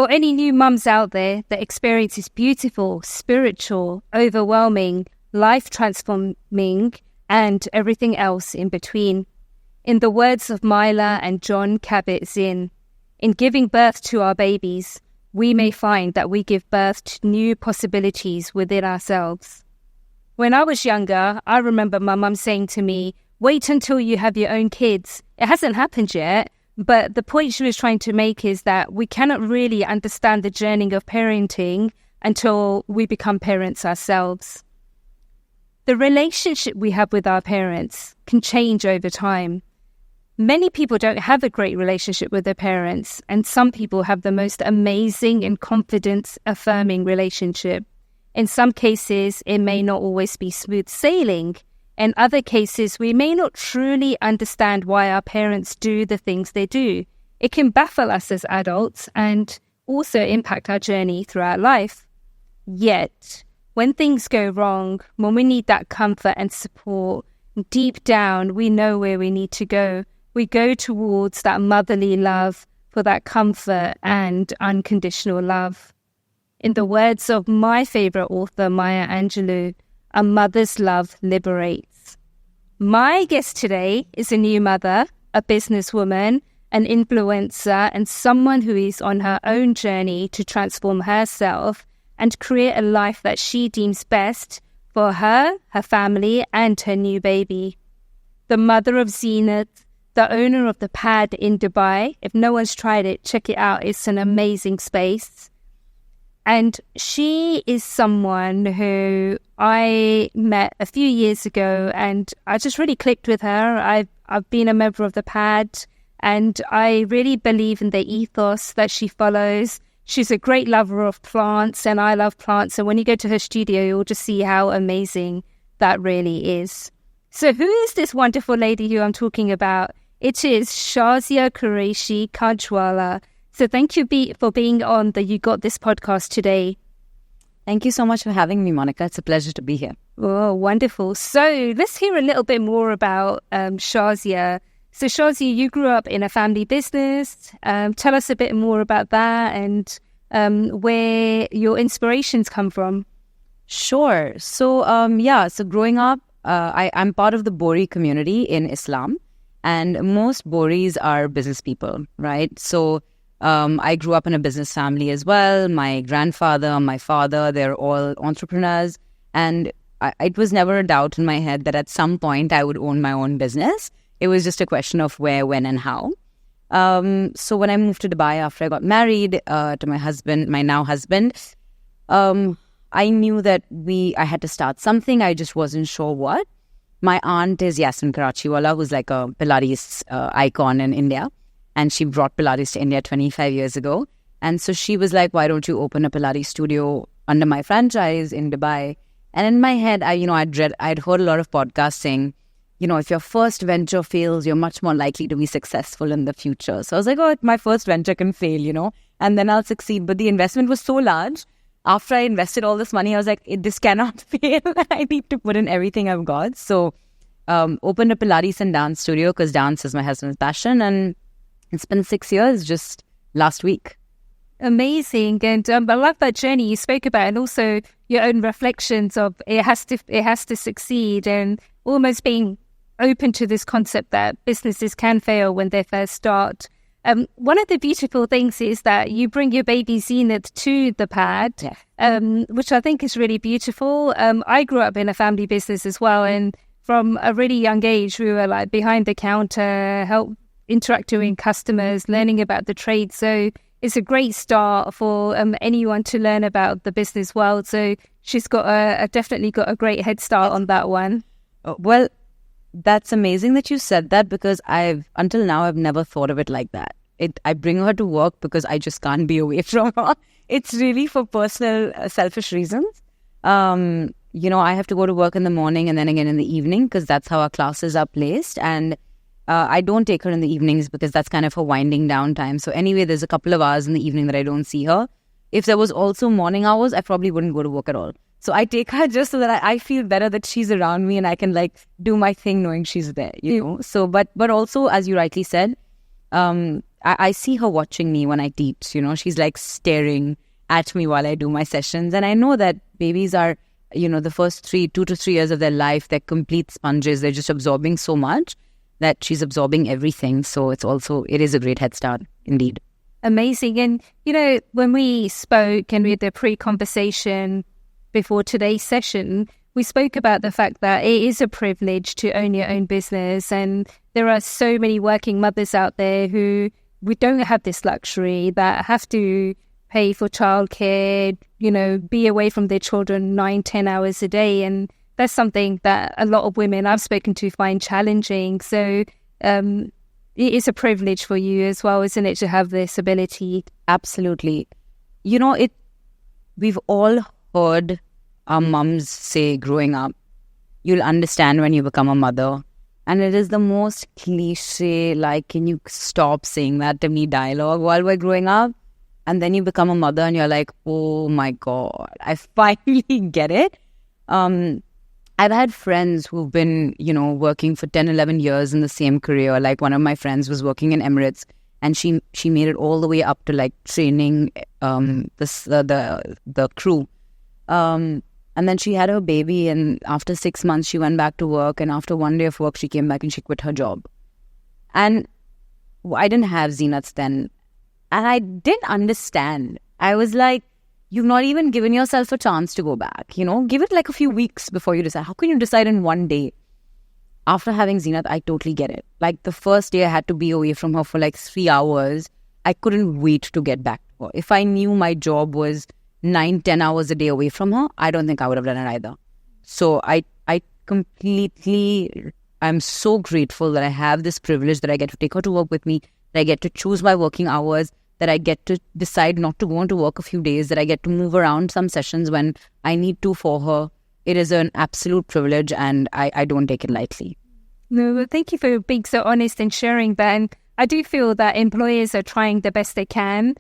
For any new mums out there, the experience is beautiful, spiritual, overwhelming, life-transforming, and everything else in between. In the words of Myla and John Kabat-Zinn, in giving birth to our babies, we may find that we give birth to new possibilities within ourselves. When I was younger, I remember my mum saying to me, wait until you have your own kids. It hasn't happened yet, but the point she was trying to make is that we cannot really understand the journey of parenting until we become parents ourselves. The relationship we have with our parents can change over time. Many people don't have a great relationship with their parents, and some people have the most amazing and confidence-affirming relationship. In some cases, it may not always be smooth sailing. In other cases, we may not truly understand why our parents do the things they do. It can baffle us as adults and also impact our journey throughout life. Yet, when things go wrong, when we need that comfort and support, deep down, we know where we need to go. We go towards that motherly love for that comfort and unconditional love. In the words of my favorite author, Maya Angelou, a mother's love liberates. My guest today is a new mother, a businesswoman, an influencer, and someone who is on her own journey to transform herself and create a life that she deems best for her, her family, and her new baby. The mother of Zenith, the owner of the pad in Dubai. If no one's tried it, check it out. It's an amazing space. And she is someone who I met a few years ago, and I just really clicked with her. I've been a member of the pad, and I really believe in the ethos that she follows. She's a great lover of plants, and I love plants. And when you go to her studio, you'll just see how amazing that really is. So who is this wonderful lady who I'm talking about? It is Shaazia Qureishi Kajwala. So thank you for being on the You Got This podcast today. Thank you so much for having me, Monica. It's a pleasure to be here. Oh, wonderful. So let's hear a little bit more about Shaazia. So Shaazia, you grew up in a family business. Tell us a bit more about that and where your inspirations come from. Sure. So, so growing up, I'm part of the Bori community in Islam. And most Boris are business people, right? So I grew up in a business family as well. My grandfather, my father, they're all entrepreneurs. And it was never a doubt in my head that at some point I would own my own business. It was just a question of where, when, and how. So when I moved to Dubai after I got married to my husband, my now husband, I knew that I had to start something. I just wasn't sure what. My aunt is Yasmin Karachiwala, who's like a Pilates icon in India. And she brought Pilates to India 25 years ago. And so she was like, why don't you open a Pilates studio under my franchise in Dubai? And in my head, I'd heard a lot of podcasts saying, if your first venture fails, you're much more likely to be successful in the future. So I was like, oh, my first venture can fail, and then I'll succeed. But the investment was so large. After I invested all this money, I was like, this cannot fail. I need to put in everything I've got. So opened a Pilates and dance studio because dance is my husband's passion. And it's been 6 years just last week. Amazing. And I love that journey you spoke about, and also your own reflections of it has to succeed, and almost being open to this concept that businesses can fail when they first start. One of the beautiful things is that you bring your baby Zenith to the pad, which I think is really beautiful. I grew up in a family business as well, and from a really young age, we were like behind the counter, interacting with customers, learning about the trade. So it's a great start for anyone to learn about the business world. So she's definitely got a great head start on that one. Well, that's amazing that you said that, because until now I've never thought of it like that. I bring her to work because I just can't be away from her. It's really for personal, selfish reasons. I have to go to work in the morning and then again in the evening because that's how our classes are placed. And I don't take her in the evenings because that's kind of a winding down time. So anyway, there's a couple of hours in the evening that I don't see her. If there was also morning hours, I probably wouldn't go to work at all. So I take her just so that I feel better that she's around me and I can do my thing knowing she's there, So, but also, as you rightly said, I see her watching me when I teach, she's like staring at me while I do my sessions. And I know that babies are, the first 2 to 3 years of their life, they're complete sponges. They're just absorbing so much that she's absorbing everything. So it is a great head start, indeed. Amazing. And, when we spoke and we had the pre-conversation before today's session, we spoke about the fact that it is a privilege to own your own business. And there are so many working mothers out there who we don't have this luxury, that have to pay for childcare, be away from their children 9-10 hours a day. And that's something that a lot of women I've spoken to find challenging. So it is a privilege for you as well, isn't it, to have this ability? Absolutely. We've all heard our mums say growing up, you'll understand when you become a mother. And it is the most cliche, like, can you stop saying that to me dialogue while we're growing up? And then you become a mother and you're like, oh my God, I finally get it. I've had friends who've been, working for 10, 11 years in the same career. Like one of my friends was working in Emirates and she made it all the way up to like training the crew. And then she had her baby, and after 6 months, she went back to work. And after one day of work, she came back and she quit her job. And I didn't have Zeenats then. And I didn't understand. I was like, you've not even given yourself a chance to go back. Give it like a few weeks before you decide. How can you decide in one day? After having Zeenat, I totally get it. Like the first day I had to be away from her for like 3 hours. I couldn't wait to get back to her. If I knew my job was 9-10 hours a day away from her, I don't think I would have done it either. So I'm so grateful that I have this privilege, that I get to take her to work with me, that I get to choose my working hours, that I get to decide not to go into work a few days, that I get to move around some sessions when I need to for her. It is an absolute privilege, and I don't take it lightly. No, well, thank you for being so honest and sharing that. And I do feel that employers are trying the best they can.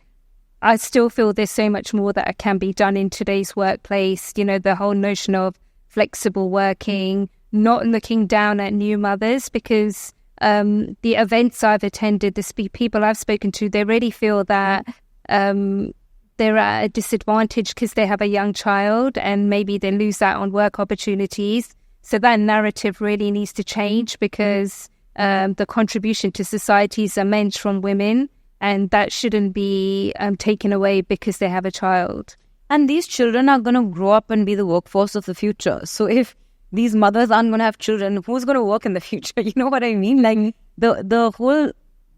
I still feel there's so much more that can be done in today's workplace. The whole notion of flexible working, not looking down at new mothers, because the events I've attended, the people I've spoken to, they really feel that they're at a disadvantage because they have a young child and maybe they lose out on work opportunities. So that narrative really needs to change, because the contribution to society is immense from women. And that shouldn't be taken away because they have a child. And these children are going to grow up and be the workforce of the future. So if these mothers aren't going to have children, who's going to work in the future? You know what I mean? Like the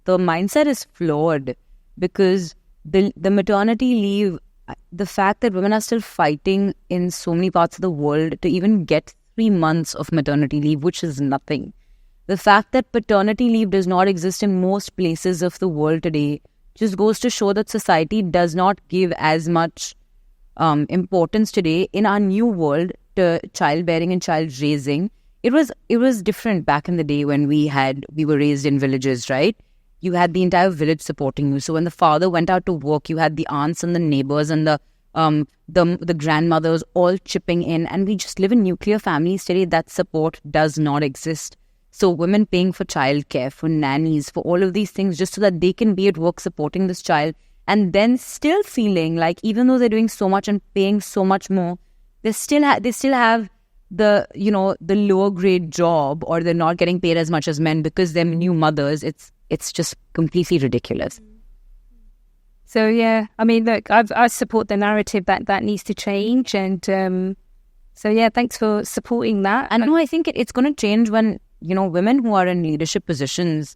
mindset is flawed, because the maternity leave, the fact that women are still fighting in so many parts of the world to even get 3 months of maternity leave, which is nothing. The fact that paternity leave does not exist in most places of the world today just goes to show that society does not give as much importance today in our new world to childbearing and child raising. It was different back in the day when we were raised in villages, right? You had the entire village supporting you. So when the father went out to work, you had the aunts and the neighbors and the grandmothers all chipping in. And we just live in nuclear families today. That support does not exist. So women paying for childcare, for nannies, for all of these things, just so that they can be at work supporting this child, and then still feeling like even though they're doing so much and paying so much more, they still have the lower grade job, or they're not getting paid as much as men because they're new mothers. It's just completely ridiculous. So yeah, I mean, look, I support the narrative that needs to change, and so yeah, thanks for supporting that. And no, I think it's going to change when women who are in leadership positions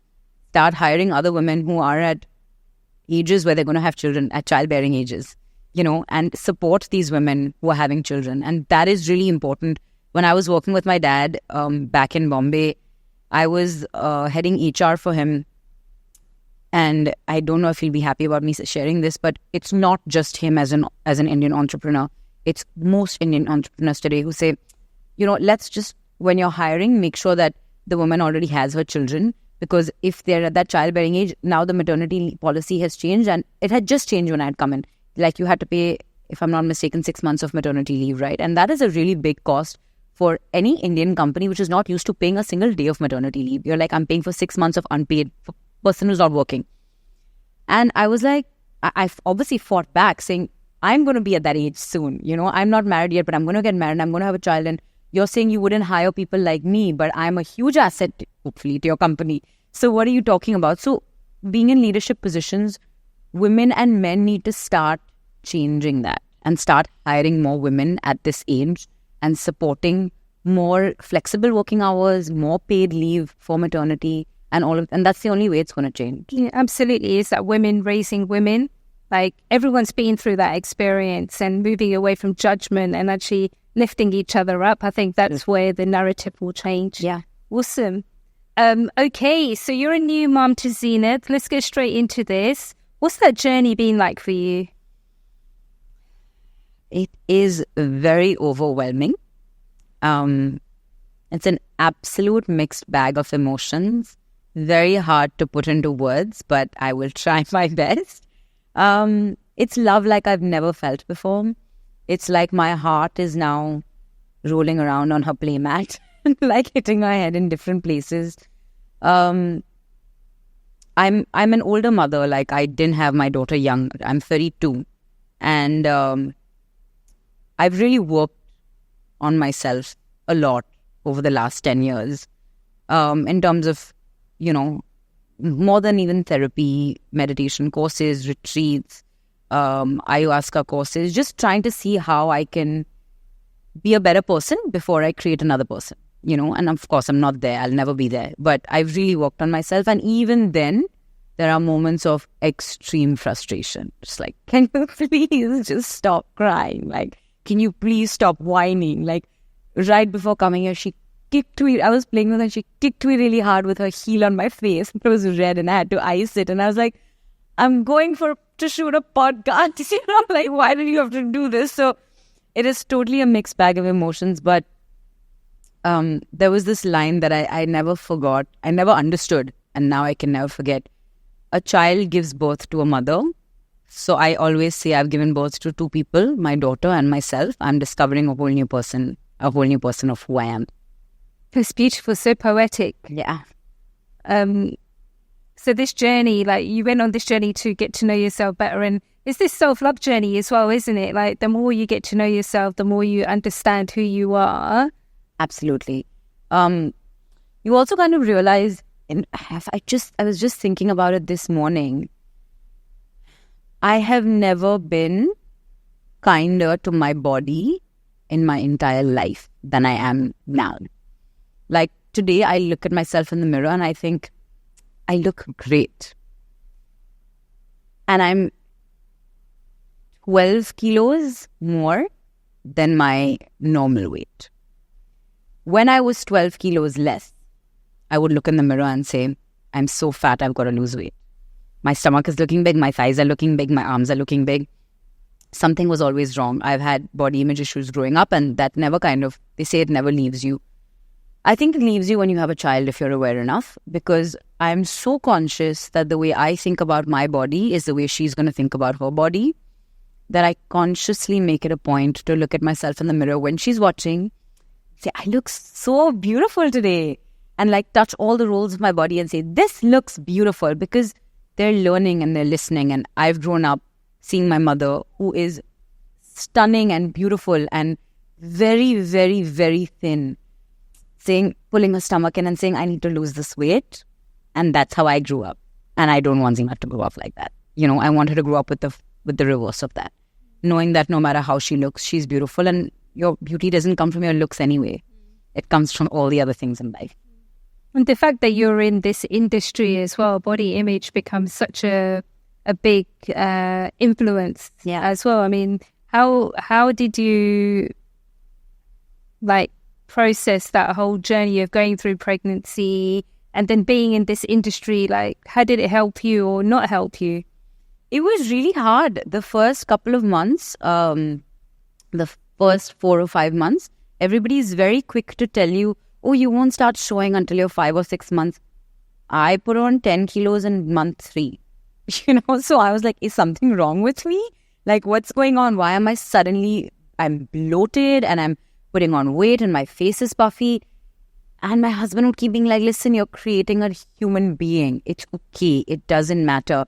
start hiring other women who are at ages where they're going to have children, at childbearing ages, and support these women who are having children. And that is really important. When I was working with my dad back in Bombay, I was heading HR for him. And I don't know if he'll be happy about me sharing this, but it's not just him as an Indian entrepreneur. It's most Indian entrepreneurs today who say, let's just, when you're hiring, make sure that the woman already has her children, because if they're at that childbearing age, now the maternity policy has changed, and it had just changed when I had come in. Like you had to pay, if I'm not mistaken, 6 months of maternity leave, right? And that is a really big cost for any Indian company which is not used to paying a single day of maternity leave. You're like, I'm paying for 6 months of unpaid for person who's not working. And I was like, I've obviously fought back saying, I'm going to be at that age soon. I'm not married yet, but I'm going to get married. I'm going to have a child. And you're saying you wouldn't hire people like me, but I'm a huge asset, hopefully, to your company. So what are you talking about? So being in leadership positions, women and men need to start changing that and start hiring more women at this age and supporting more flexible working hours, more paid leave for maternity and that's the only way it's going to change. Yeah, absolutely. It's that women raising women. Like everyone's been through that experience and moving away from judgment and actually lifting each other up. I think that's where the narrative will change. Yeah. Awesome. Okay, so you're a new mom to Zenith. Let's go straight into this. What's that journey been like for you? It is very overwhelming. It's an absolute mixed bag of emotions. Very hard to put into words, but I will try my best. It's love like I've never felt before. It's like my heart is now rolling around on her playmat, like hitting her head in different places. I'm an older mother. Like I didn't have my daughter young. I'm 32, and I've really worked on myself a lot over the last 10 years, in terms of, more than even therapy, meditation courses, retreats, ayahuasca courses, just trying to see how I can be a better person before I create another person, and of course I'm not there, I'll never be there, but I've really worked on myself. And even then, there are moments of extreme frustration. Just like, can you please just stop crying? Like, can you please stop whining? Like, right before coming here, she kicked me. I was playing with her and she kicked me really hard with her heel on my face. It was red and I had to ice it. And I was like, I'm going to shoot a podcast. Like, why did you have to do this? So it is totally a mixed bag of emotions. But there was this line that I never forgot. I never understood. And now I can never forget. A child gives birth to a mother. So I always say I've given birth to two people, my daughter and myself. I'm discovering a whole new person of who I am. It's beautiful, so poetic. Yeah. So this journey, like you went on this journey to get to know yourself better, and it's this self-love journey as well, isn't it? Like the more you get to know yourself, the more you understand who you are. Absolutely. You also kind of realize, I was just thinking about it this morning. I have never been kinder to my body in my entire life than I am now. Like today, I look at myself in the mirror and I think I look great. And I'm 12 kilos more than my normal weight. When I was 12 kilos less, I would look in the mirror and say, I'm so fat, I've got to lose weight. My stomach is looking big, my thighs are looking big, my arms are looking big. Something was always wrong. I've had body image issues growing up, and that never they say it never leaves you. I think it leaves you when you have a child if you're aware enough, because I'm so conscious that the way I think about my body is the way she's going to think about her body, that I consciously make it a point to look at myself in the mirror when she's watching, say, I look so beautiful today, and like touch all the rolls of my body and say, this looks beautiful, because they're learning and they're listening. And I've grown up seeing my mother, who is stunning and beautiful and very, very, very thin, pulling her stomach in and saying, I need to lose this weight. And that's how I grew up. And I don't want Zima to grow up like that. I want her to grow up with the reverse of that. Knowing that no matter how she looks, she's beautiful. And your beauty doesn't come from your looks anyway. It comes from all the other things in life. And the fact that you're in this industry as well, body image becomes such a big influence as well. I mean, how did you process that whole journey of going through pregnancy and then being in this industry? Like, how did it help you or not help you? It was really hard. The first couple of months, the first 4 or 5 months, everybody's very quick to tell you, oh, you won't start showing until you're 5 or 6 months. I put on 10 kilos in month 3. So I was like, is something wrong with me? Like, what's going on? Why am I suddenly, I'm bloated and I'm putting on weight and my face is puffy? And my husband would keep being like, listen, you're creating a human being. It's okay. It doesn't matter.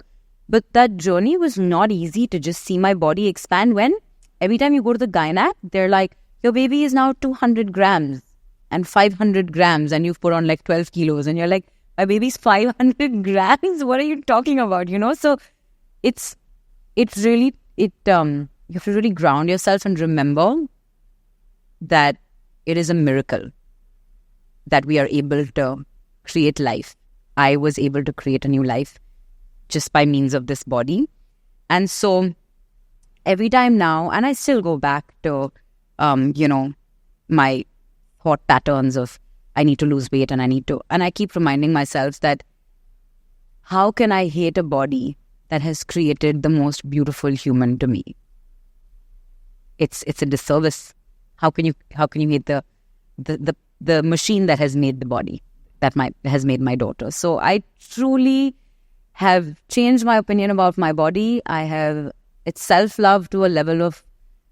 But that journey was not easy to just see my body expand when every time you go to the gynac, they're like, your baby is now 200 grams and 500 grams and you've put on like 12 kilos. And you're like, my baby's 500 grams? What are you talking about? So you have to really ground yourself and remember that it is a miracle that we are able to create life. I was able to create a new life just by means of this body. And so every time now, and I still go back to, my thought patterns of I need to lose weight and I keep reminding myself that how can I hate a body that has created the most beautiful human to me? It's a disservice. How can you hate the machine that has made the body has made my daughter? So I truly have changed my opinion about my body. It's self-love to a level of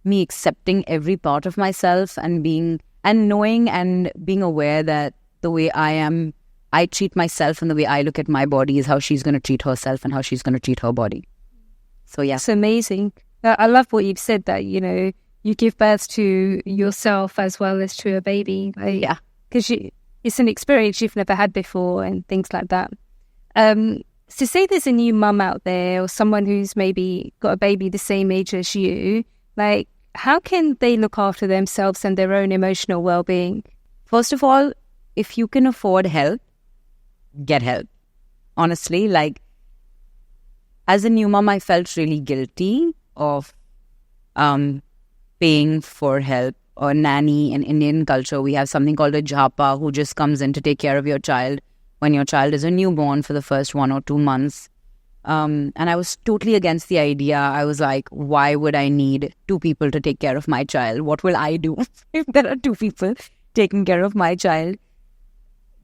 me accepting every part of myself and knowing and being aware that the way I treat myself and the way I look at my body is how she's going to treat herself and how she's going to treat her body. So yeah. It's amazing. I love what you've said, that, you give birth to yourself as well as to a baby. Yeah. Because it's an experience you've never had before and things like that. So say there's a new mum out there or someone who's maybe got a baby the same age as you, like, how can they look after themselves and their own emotional well-being? First of all, if you can afford help, get help. Honestly, like, as a new mom, I felt really guilty of paying for help or nanny. In Indian culture, we have something called a jhapa who just comes in to take care of your child when your child is a newborn for the first 1 or 2 months. And I was totally against the idea. I was like, why would I need 2 people to take care of my child? What will I do if there are 2 people taking care of my child?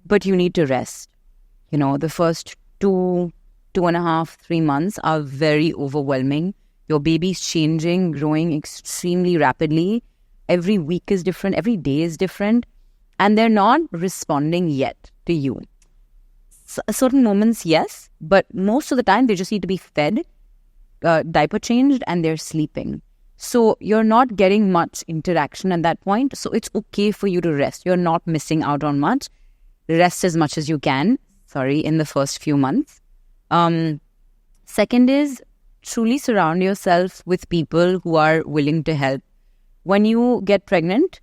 But you need to rest. The first 2.5, 3 months are very overwhelming. Your baby's changing, growing extremely rapidly. Every week is different. Every day is different. And they're not responding yet to you. Certain moments, yes. But most of the time, they just need to be fed, diaper changed, and they're sleeping. So you're not getting much interaction at that point. So it's okay for you to rest. You're not missing out on much. Rest as much as you can, in the first few months. Second is truly surround yourself with people who are willing to help. When you get pregnant,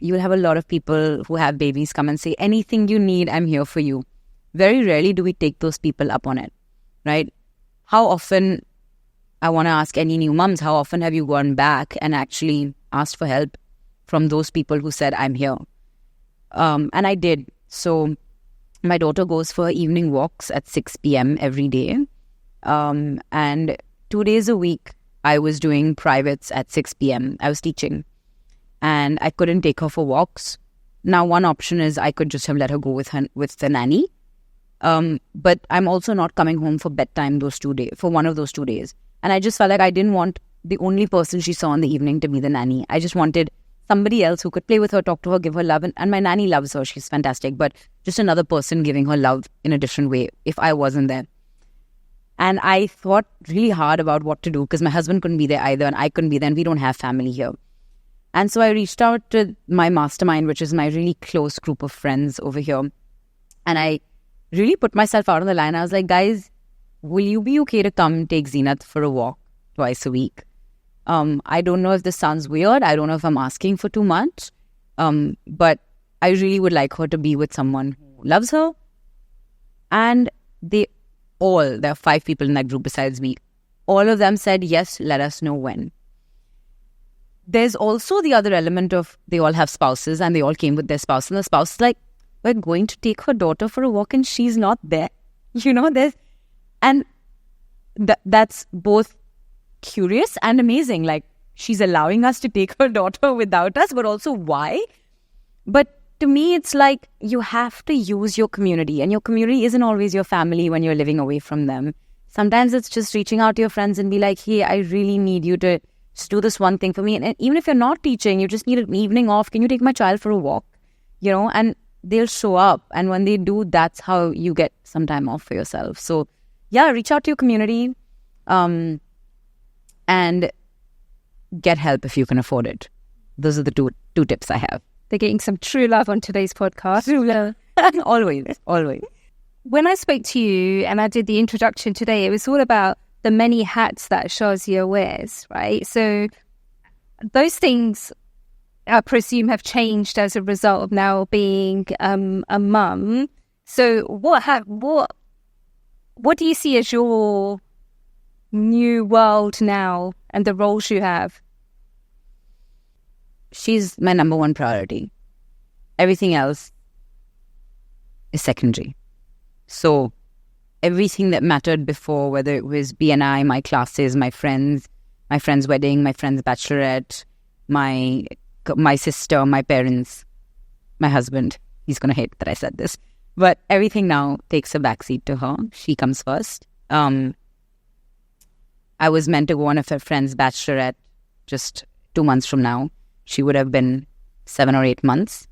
you'll have a lot of people who have babies come and say, anything you need, I'm here for you. Very rarely do we take those people up on it, right? How often, I want to ask any new moms, how often have you gone back and actually asked for help from those people who said, I'm here? And I did. So my daughter goes for evening walks at 6 p.m. every day. And 2 days a week, I was doing privates at 6 p.m. I was teaching. And I couldn't take her for walks. Now, one option is I could just have let her go with the nanny. But I'm also not coming home for bedtime for one of those 2 days. And I just felt like I didn't want the only person she saw in the evening to be the nanny. I just wanted somebody else who could play with her, talk to her, give her love. And my nanny loves her. She's fantastic. But just another person giving her love in a different way if I wasn't there. And I thought really hard about what to do because my husband couldn't be there either and I couldn't be there and we don't have family here. And so I reached out to my mastermind, which is my really close group of friends over here. And I really put myself out on the line. I was like, guys, will you be okay to come take Zeenat for a walk twice a week? I don't know if this sounds weird. I don't know if I'm asking for too much. But I really would like her to be with someone who loves her. And there are 5 people in that group besides me. All of them said, yes, let us know when. There's also the other element of they all have spouses and they all came with their spouse. And the spouse is like, we're going to take her daughter for a walk and she's not there. That's both curious and amazing. Like, she's allowing us to take her daughter without us, but also why? But to me, it's like you have to use your community, and your community isn't always your family when you're living away from them. Sometimes it's just reaching out to your friends and be like, hey, I really need you to just do this one thing for me. And even if you're not teaching, you just need an evening off. Can you take my child for a walk? And they'll show up. And when they do, that's how you get some time off for yourself. So yeah, reach out to your community. And get help if you can afford it. Those are the two tips I have. They're getting some true love on today's podcast. True love. Always. When I spoke to you and I did the introduction today, it was all about the many hats that Shaazia wears, right? So those things, I presume, have changed as a result of now being a mum. So what do you see as your new world now and the roles you have? She's my number one priority. Everything else is secondary. So everything that mattered before, whether it was BNI, my classes, my friend's wedding, my friend's bachelorette, my sister, my parents, my husband. He's going to hate that I said this. But everything now takes a backseat to her. She comes first. I was meant to go on a friend's bachelorette just 2 months from now. She would have been 7 or 8 months.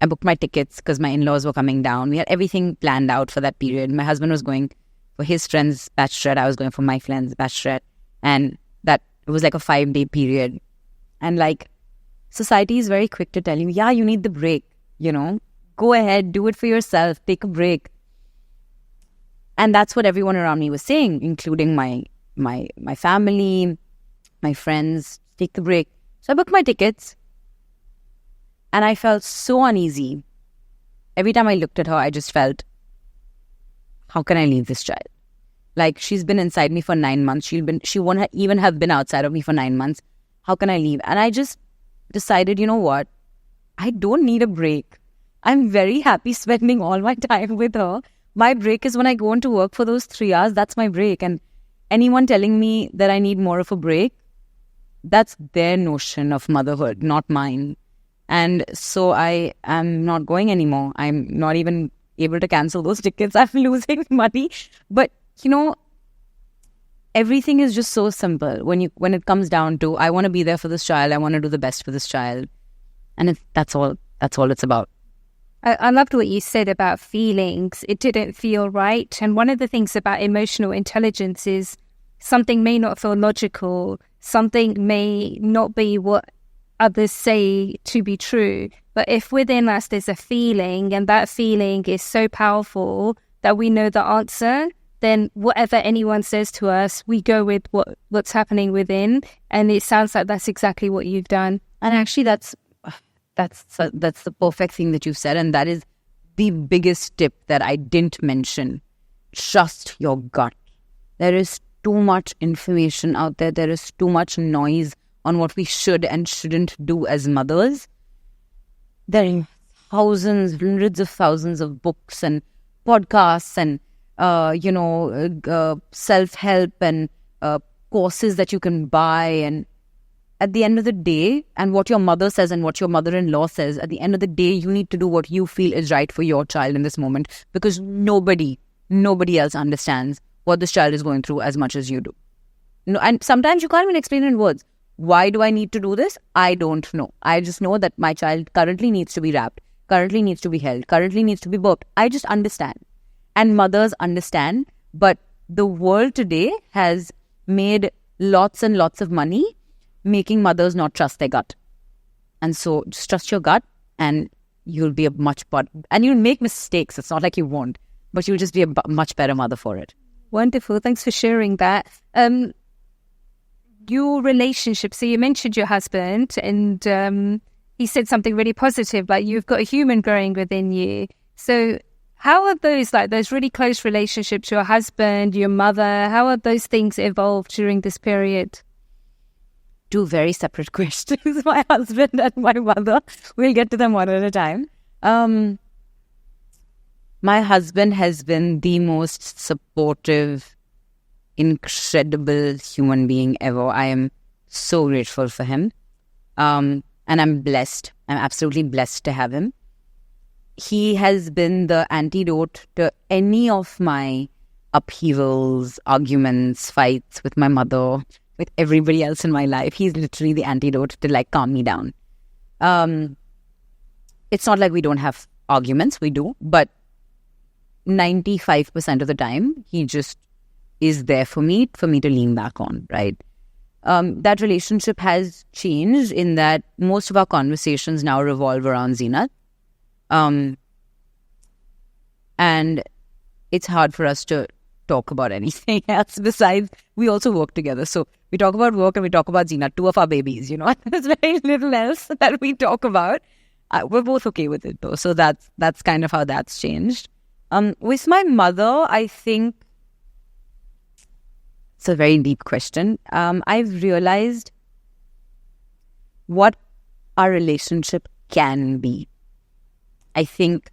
I booked my tickets because my in-laws were coming down. We had everything planned out for that period. My husband was going for his friend's bachelorette. I was going for my friend's bachelorette. And it was like a 5-day period. And society is very quick to tell you, yeah, you need the break, Go ahead, do it for yourself, take a break. And that's what everyone around me was saying, including my family, my friends, take the break. So I booked my tickets and I felt so uneasy. Every time I looked at her, I just felt, how can I leave this child? She's been inside me for 9 months. She won't even have been outside of me for 9 months. How can I leave? And I just decided, you know what? I don't need a break. I'm very happy spending all my time with her. My break is when I go into work for those 3 hours. That's my break. And anyone telling me that I need more of a break, that's their notion of motherhood, not mine. And so I am not going anymore. I'm not even able to cancel those tickets. I'm losing money. But, everything is just so simple. When it comes down to, I want to be there for this child. I want to do the best for this child. And that's all it's about. I loved what you said about feelings. It didn't feel right. And one of the things about emotional intelligence is something may not feel logical. Something may not be what others say to be true. But if within us there's a feeling, and that feeling is so powerful that we know the answer, then whatever anyone says to us, we go with what's happening within. And it sounds like that's exactly what you've done. And actually that's the perfect thing that you've said. And that is the biggest tip that I didn't mention. Trust your gut. There is too much information out there. There is too much noise on what we should and shouldn't do as mothers. There are hundreds of thousands of books and podcasts and, self-help and courses that you can buy. And at the end of the day, and what your mother says and what your mother-in-law says, at the end of the day, you need to do what you feel is right for your child in this moment, because nobody else understands what this child is going through as much as you do. And sometimes you can't even explain in words. Why do I need to do this? I don't know. I just know that my child currently needs to be wrapped, currently needs to be held, currently needs to be burped. I just understand. And mothers understand. But the world today has made lots and lots of money making mothers not trust their gut. And so just trust your gut and you'll be and you'll make mistakes. It's not like you won't, but you'll just be a much better mother for it. Wonderful. Thanks for sharing that. Your relationship, so you mentioned your husband and he said something really positive, like you've got a human growing within you. So how are those really close relationships, your husband, your mother, how are those things evolved during this period? Two very separate questions, my husband and my mother. We'll get to them one at a time. My husband has been the most supportive, incredible human being ever. I am so grateful for him. And I'm blessed. I'm absolutely blessed to have him. He has been the antidote to any of my upheavals, arguments, fights with my mother, with everybody else in my life. He's literally the antidote to calm me down. It's not like we don't have arguments, we do, but 95% of the time he just is there for me to lean back on, right? That relationship has changed in that most of our conversations now revolve around Zinat. And it's hard for us to talk about anything else besides we also work together. So we talk about work and we talk about Zinat, two of our babies, There's very little else that we talk about. We're both okay with it though. So that's kind of how that's changed. With my mother, I think it's a very deep question. I've realized what our relationship can be. I think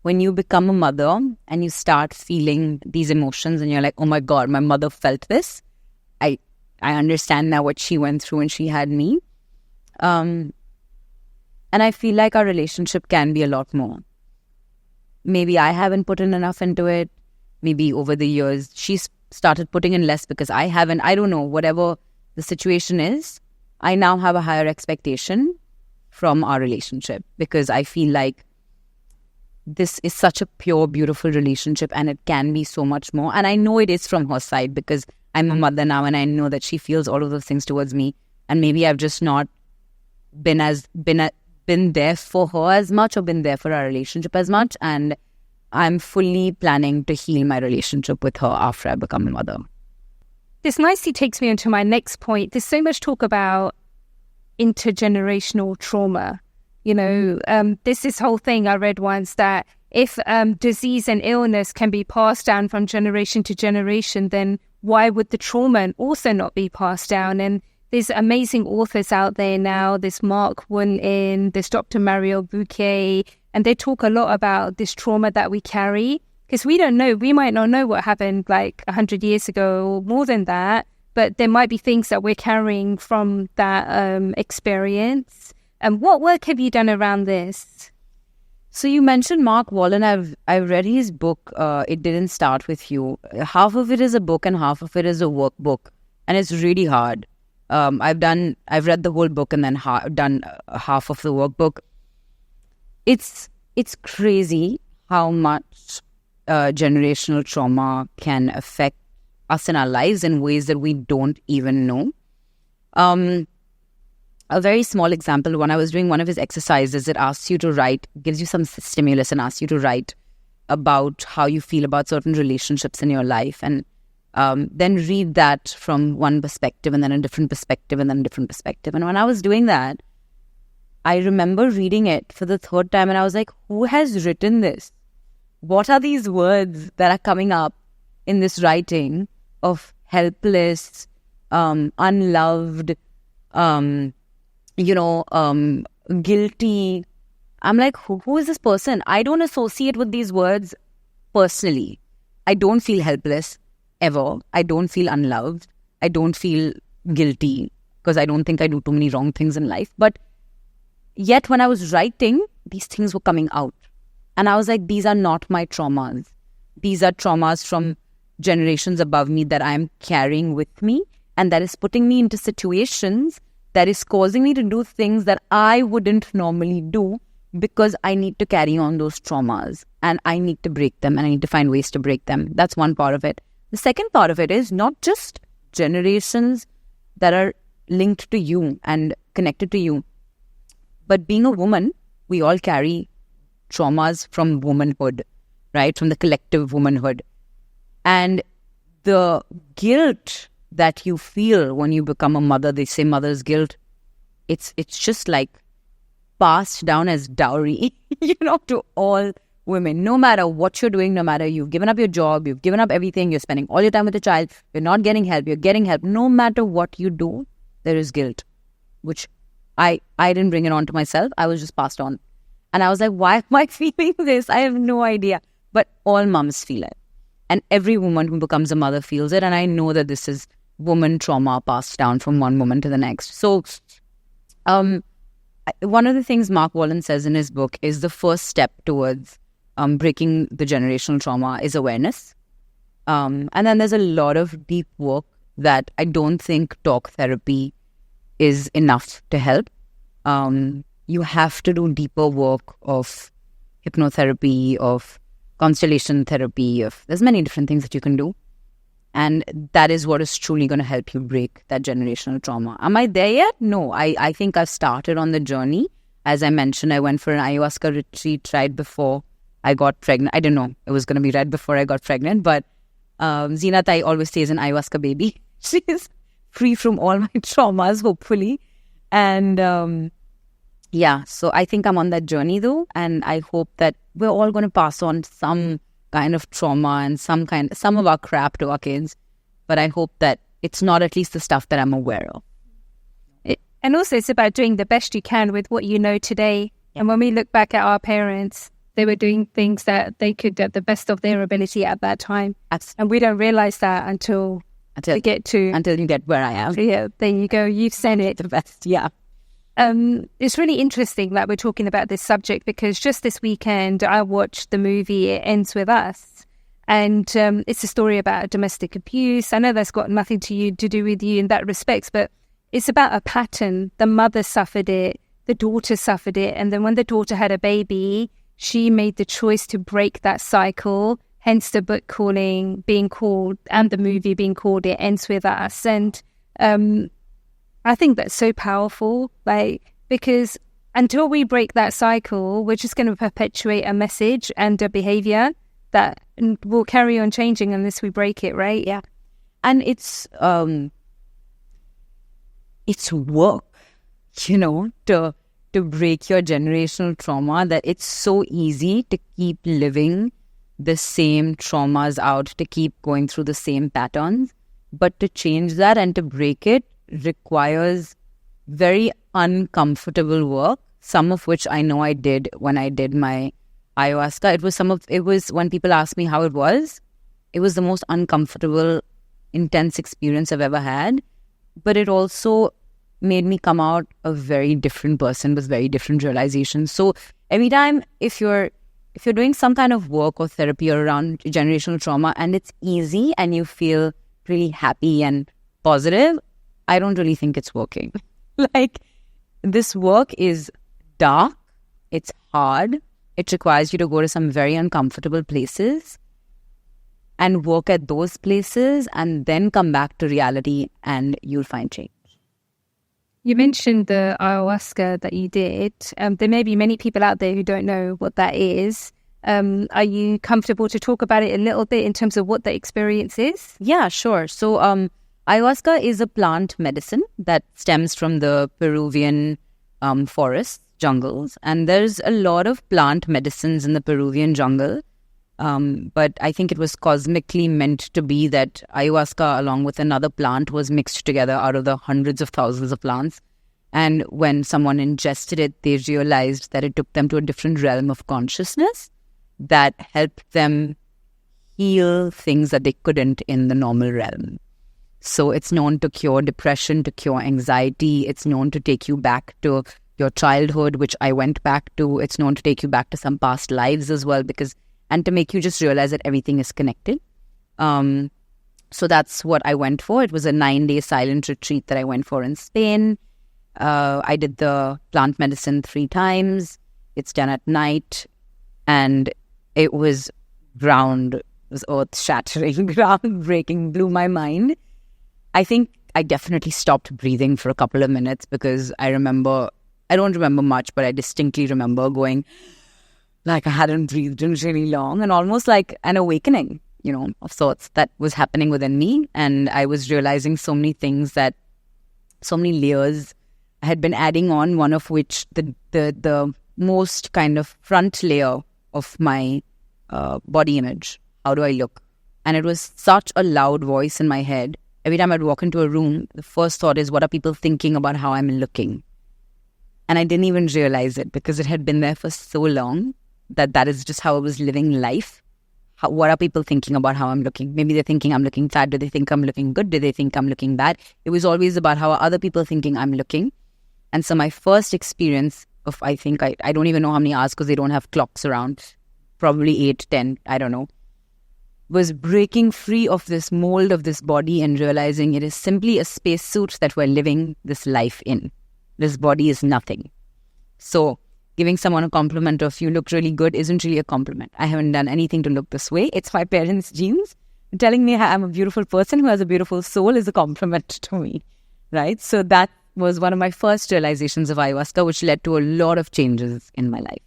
when you become a mother and you start feeling these emotions and you're like, oh my God, my mother felt this. I understand now what she went through when she had me. And I feel like our relationship can be a lot more. Maybe I haven't put in enough into it. Maybe over the years, she's started putting in less because I haven't. I don't know, whatever the situation is, I now have a higher expectation from our relationship because I feel like this is such a pure, beautiful relationship and it can be so much more. And I know it is from her side because I'm a mother now and I know that she feels all of those things towards me. And maybe I've just not been there for her as much or been there for our relationship as much. And I'm fully planning to heal my relationship with her after I become a mother. This nicely takes me onto my next point. There's so much talk about intergenerational trauma. There's this whole thing I read once that if disease and illness can be passed down from generation to generation, then why would the trauma also not be passed down? And there's amazing authors out there now. There's Mark Wunlin, there's Dr. Mario Bouquet, and they talk a lot about this trauma that we carry because we don't know. We might not know what happened like 100 years ago or more than that, but there might be things that we're carrying from that experience. And what work have you done around this? So you mentioned Mark Wunlin. I've read his book, It Didn't Start With You. Half of it is a book and half of it is a workbook. And it's really hard. I've read the whole book and then done half of the workbook. It's crazy how much generational trauma can affect us in our lives in ways that we don't even know. A very small example, when I was doing one of his exercises, it asks you to write, gives you some stimulus and asks you to write about how you feel about certain relationships in your life. And then read that from one perspective and then a different perspective and then a different perspective. And when I was doing that, I remember reading it for the third time and I was like, who has written this? What are these words that are coming up in this writing of helpless, unloved, guilty? I'm like, who is this person? I don't associate with these words personally. I don't feel helpless ever. I don't feel unloved. I don't feel guilty because I don't think I do too many wrong things in life. But yet when I was writing, these things were coming out. And I was like, these are not my traumas. These are traumas from generations above me that I'm carrying with me. And that is putting me into situations that is causing me to do things that I wouldn't normally do because I need to carry on those traumas and I need to break them and I need to find ways to break them. That's one part of it. The second part of it is not just generations that are linked to you and connected to you, but being a woman, we all carry traumas from womanhood, right? From the collective womanhood. And the guilt that you feel when you become a mother, they say mother's guilt, it's just like passed down as dowry, to all women. No matter what you're doing, no matter you've given up your job, you've given up everything, you're spending all your time with the child, you're not getting help, you're getting help. No matter what you do, there is guilt, which I didn't bring it on to myself. I was just passed on. And I was like, why am I feeling this? I have no idea. But all moms feel it. And every woman who becomes a mother feels it. And I know that this is woman trauma passed down from one woman to the next. So one of the things Mark Wunlin says in his book is the first step towards breaking the generational trauma is awareness. And then there's a lot of deep work that I don't think talk therapy is enough to help. You have to do deeper work of hypnotherapy, of constellation therapy, there's many different things that you can do. And that is what is truly going to help you break that generational trauma. Am I there yet? No, I think I've started on the journey. As I mentioned, I went for an ayahuasca retreat right before I got pregnant. I didn't know it was going to be right before I got pregnant, but Zeenat always stays an ayahuasca baby. She is free from all my traumas, hopefully. And so I think I'm on that journey though, and I hope that we're all going to pass on some kind of trauma and some of our crap to our kids. But I hope that it's not at least the stuff that I'm aware of. And also it's about doing the best you can with what you know today. Yeah. And when we look back at our parents, they were doing things that they could at the best of their ability at that time. Absolutely. And we don't realize that until you get where I am. So yeah, there you go. You've said it. The best, yeah. It's really interesting that we're talking about this subject because just this weekend I watched the movie It Ends With Us, and it's a story about domestic abuse. I know that's got nothing to do with you in that respect, but it's about a pattern. The mother suffered it, the daughter suffered it, and then when the daughter had a baby, she made the choice to break that cycle. Hence the book being called, and the movie being called It Ends With Us. And I think that's so powerful, because until we break that cycle, we're just going to perpetuate a message and a behavior that will carry on changing unless we break it, right? Yeah. And it's work, to break your generational trauma, that it's so easy to keep living the same traumas out, to keep going through the same patterns. But to change that and to break it requires very uncomfortable work, some of which I know I did when I did my ayahuasca. It was when people ask me how it was the most uncomfortable, intense experience I've ever had. But it also made me come out a very different person with very different realizations. So every time, if you're doing some kind of work or therapy around generational trauma and it's easy and you feel really happy and positive, I don't really think it's working. This work is dark, it's hard, it requires you to go to some very uncomfortable places and work at those places and then come back to reality and you'll find change. You mentioned the ayahuasca that you did. There may be many people out there who don't know what that is. Are you comfortable to talk about it a little bit in terms of what the experience is? Yeah, sure. So ayahuasca is a plant medicine that stems from the Peruvian forests, jungles. And there's a lot of plant medicines in the Peruvian jungle. But I think it was cosmically meant to be that ayahuasca, along with another plant, was mixed together out of the hundreds of thousands of plants. And when someone ingested it, they realized that it took them to a different realm of consciousness that helped them heal things that they couldn't in the normal realm. So it's known to cure depression, to cure anxiety. It's known to take you back to your childhood, which I went back to. It's known to take you back to some past lives as well, and to make you just realize that everything is connected. So that's what I went for. It was a 9-day silent retreat that I went for in Spain. I did the plant medicine 3 times. It's done at night. And it was earth-shattering, groundbreaking, blew my mind. I think I definitely stopped breathing for a couple of minutes because I don't remember much, but I distinctly remember going, I hadn't breathed in really long, and almost like an awakening, of sorts that was happening within me. And I was realizing so many things, so many layers I had been adding on, one of which the most kind of front layer of my body image. How do I look? And it was such a loud voice in my head. Every time I'd walk into a room, the first thought is, what are people thinking about how I'm looking? And I didn't even realize it because it had been there for so long that is just how I was living life. What are people thinking about how I'm looking? Maybe they're thinking I'm looking fat. Do they think I'm looking good? Do they think I'm looking bad? It was always about how are other people thinking I'm looking. And so my first experience of, I think, I don't even know how many hours because they don't have clocks around, probably 8, 10, I don't know, was breaking free of this mold of this body and realizing it is simply a spacesuit that we're living this life in. This body is nothing. So giving someone a compliment of you look really good isn't really a compliment. I haven't done anything to look this way. It's my parents' genes. telling me I'm a beautiful person who has a beautiful soul is a compliment to me, right? So that was one of my first realizations of ayahuasca, which led to a lot of changes in my life.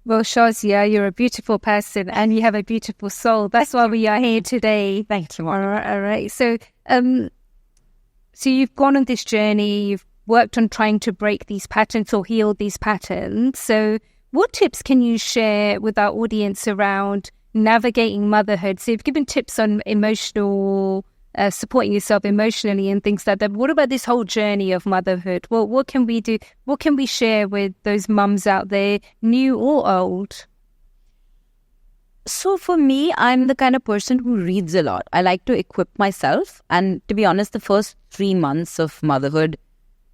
Well, Shaazia, you're a beautiful person and you have a beautiful soul. That's why we are here today. Thank you. All right. So you've gone on this journey. You've worked on trying to break these patterns or heal these patterns. So what tips can you share with our audience around navigating motherhood? So you've given tips on emotional supporting yourself emotionally and things like that. What about this whole journey of motherhood? Well, what can we do? What can we share with those mums out there, new or old? So for me, I'm the kind of person who reads a lot. I like to equip myself. And to be honest, the first 3 months of motherhood,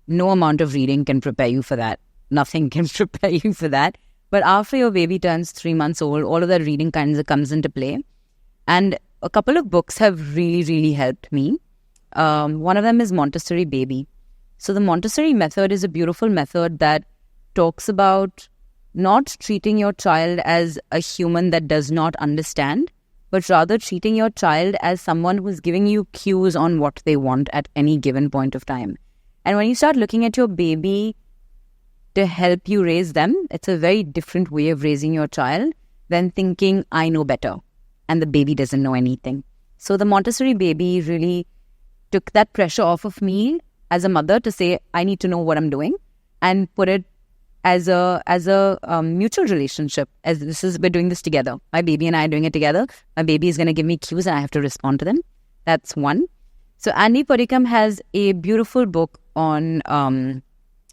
no amount of reading can prepare you for that. Nothing can prepare you for that. But after your baby turns 3 months old, all of that reading kind of comes into play. And a couple of books have really, really helped me. One of them is Montessori Baby. So the Montessori method is a beautiful method that talks about not treating your child as a human that does not understand, but rather treating your child as someone who's giving you cues on what they want at any given point of time. And when you start looking at your baby to help you raise them, it's a very different way of raising your child than thinking, I know better, and the baby doesn't know anything. So the Montessori Baby really took that pressure off of me as a mother to say, I need to know what I'm doing, and put it as a mutual relationship. As we're doing this together. My baby and I are doing it together. My baby is going to give me cues and I have to respond to them. That's one. So Andy Purikam has a beautiful book on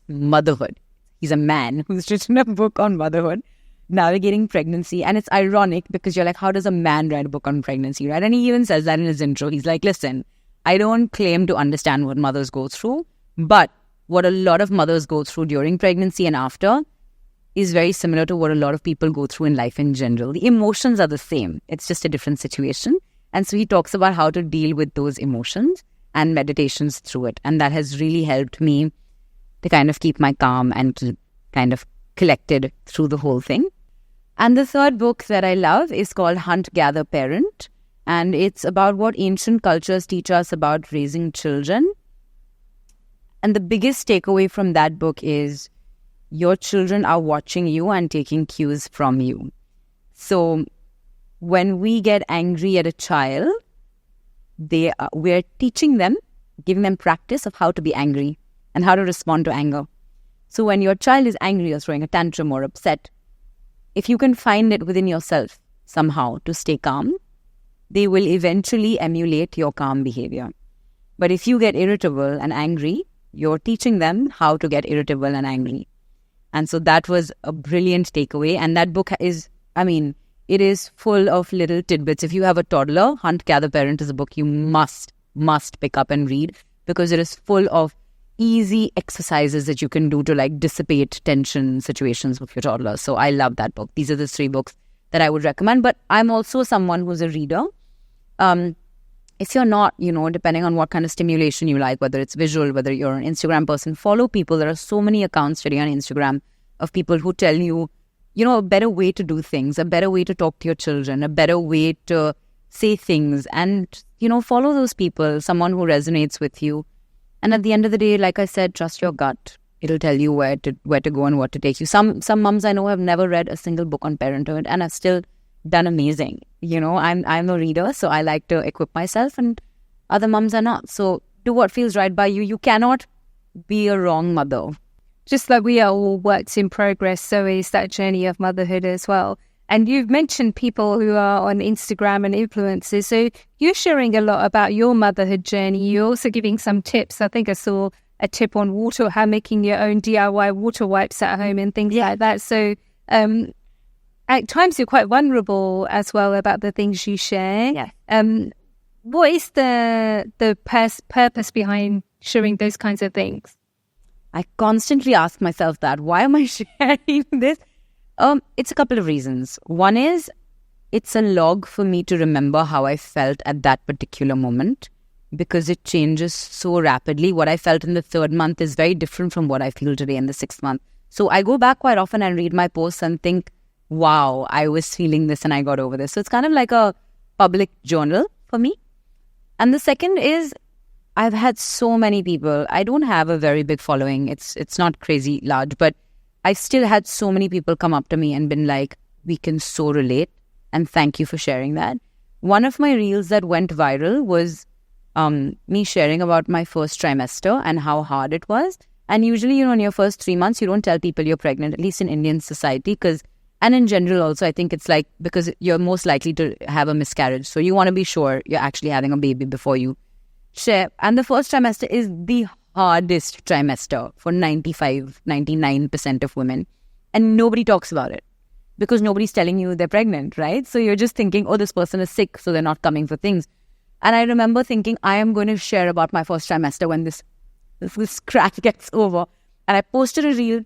motherhood. He's a man who's written a book on motherhood, navigating pregnancy. And it's ironic because you're like, how does a man write a book on pregnancy, right? And he even says that in his intro. He's like, listen, I don't claim to understand what mothers go through, but what a lot of mothers go through during pregnancy and after is very similar to what a lot of people go through in life in general. The emotions are the same. It's just a different situation. And so he talks about how to deal with those emotions and meditations through it. And that has really helped me to kind of keep my calm and keep kind of collected through the whole thing. And the third book that I love is called Hunt, Gather, Parent. And it's about what ancient cultures teach us about raising children. And the biggest takeaway from that book is your children are watching you and taking cues from you. So when we get angry at a child, we're teaching them, giving them practice of how to be angry and how to respond to anger. So when your child is angry or throwing a tantrum or upset, if you can find it within yourself somehow to stay calm, they will eventually emulate your calm behavior. But if you get irritable and angry, you're teaching them how to get irritable and angry. And so that was a brilliant takeaway. And that book is, it is full of little tidbits. If you have a toddler, Hunt, Gather, Parent is a book you must pick up and read, because it is full of easy exercises that you can do to like dissipate tension situations with your toddler. So I love that book. These are the 3 books that I would recommend. But I'm also someone who's a reader. If you're not, depending on what kind of stimulation you like, whether it's visual, whether you're an Instagram person, follow people. There are so many accounts today on Instagram of people who tell you, a better way to do things, a better way to talk to your children, a better way to say things, and, follow those people, someone who resonates with you. And at the end of the day, like I said, trust your gut. It'll tell you where to go and what to take you. Some mums I know have never read a single book on parenthood and have still done amazing. I'm a reader, so I like to equip myself, and other mums are not. So do what feels right by you. You cannot be a wrong mother. Just like we are all works in progress, so is that journey of motherhood as well. And you've mentioned people who are on Instagram and influencers. So you're sharing a lot about your motherhood journey. You're also giving some tips. I think I saw a tip on how making your own DIY water wipes at home and things like that. So at times you're quite vulnerable as well about the things you share. Yeah. What is the purpose behind sharing those kinds of things? I constantly ask myself that. Why am I sharing this? It's a couple of reasons. One is it's a log for me to remember how I felt at that particular moment, because it changes so rapidly. What I felt in the 3rd month is very different from what I feel today in the 6th month. So I go back quite often and read my posts and think, wow, I was feeling this and I got over this. So it's kind of like a public journal. for me. And the second is I've had so many people. I don't have a very big following. It's not crazy large, but I've still had so many people come up to me and been like, we can so relate. And thank you for sharing that. One of my reels that went viral was me sharing about my first trimester and how hard it was. And usually, in your first 3 months, you don't tell people you're pregnant, at least in Indian society, and in general also, I think it's like, because you're most likely to have a miscarriage. So you want to be sure you're actually having a baby before you share. And the first trimester is the hardest trimester for 99% of women. And nobody talks about it because nobody's telling you they're pregnant, right? So you're just thinking, oh, this person is sick, so they're not coming for things. And I remember thinking, I am going to share about my first trimester when this crack gets over. And I posted a reel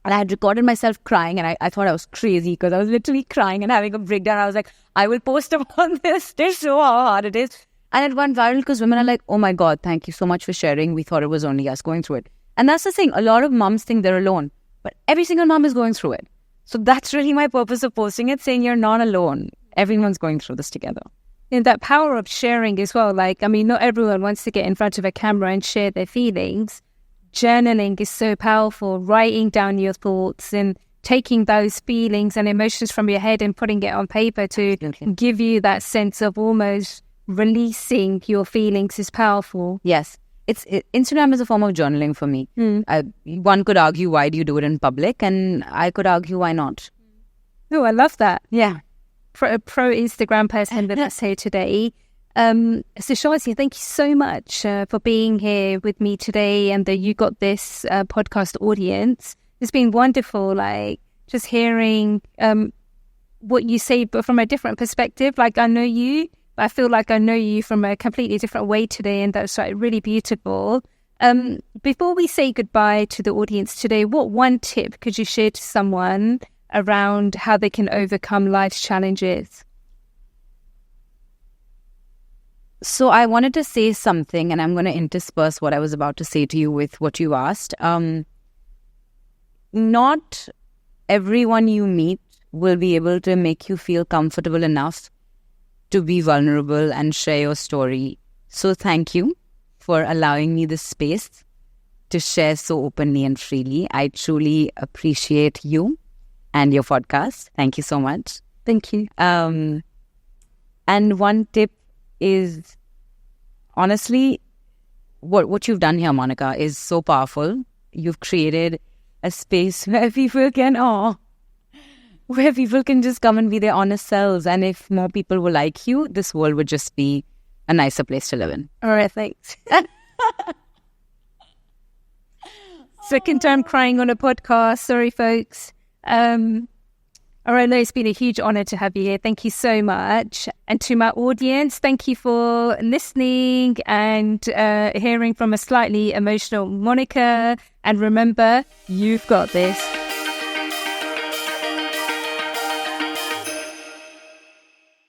and I had recorded myself crying, and I thought I was crazy because I was literally crying and having a breakdown. I was like, I will post about this. They show how hard it is. And it went viral because women are like, oh my God, thank you so much for sharing. We thought it was only us going through it. And that's the thing. A lot of moms think they're alone, but every single mom is going through it. So that's really my purpose of posting it, saying you're not alone. Everyone's going through this together. And that power of sharing as well. Like, I mean, not everyone wants to get in front of a camera and share their feelings. Journaling is so powerful. Writing down your thoughts and taking those feelings and emotions from your head and putting it on paper to give you that sense of almost releasing your feelings is powerful. Yes. Instagram is a form of journaling for me. One could argue, why do you do it in public? And I could argue, why not? Oh, I love that. Yeah. For a pro Instagram person that us here today. So Shaazia, thank you so much for being here with me today and the You Got This podcast audience. It's been wonderful, like just hearing what you say, but from a different perspective. Like, I know you, but I feel like I know you from a completely different way today, and that's like really beautiful. Before we say goodbye to the audience today, what one tip could you share to someone around how they can overcome life's challenges? So I wanted to say something, and I'm going to intersperse what I was about to say to you with what you asked. Not everyone you meet will be able to make you feel comfortable enough to be vulnerable and share your story. So thank you for allowing me this space to share so openly and freely. I truly appreciate you and your podcast. Thank you so much. Thank you. And one tip is, honestly, what you've done here, Monica, is so powerful. You've created a space where people can just come and be their honest selves. And if more people were like you, this world would just be a nicer place to live in. All right, thanks. Second time crying on a podcast. Sorry, folks. All right, no, it's been a huge honor to have you here. Thank you so much. And to my audience, thank you for listening and hearing from a slightly emotional Monica. And remember, you've got this.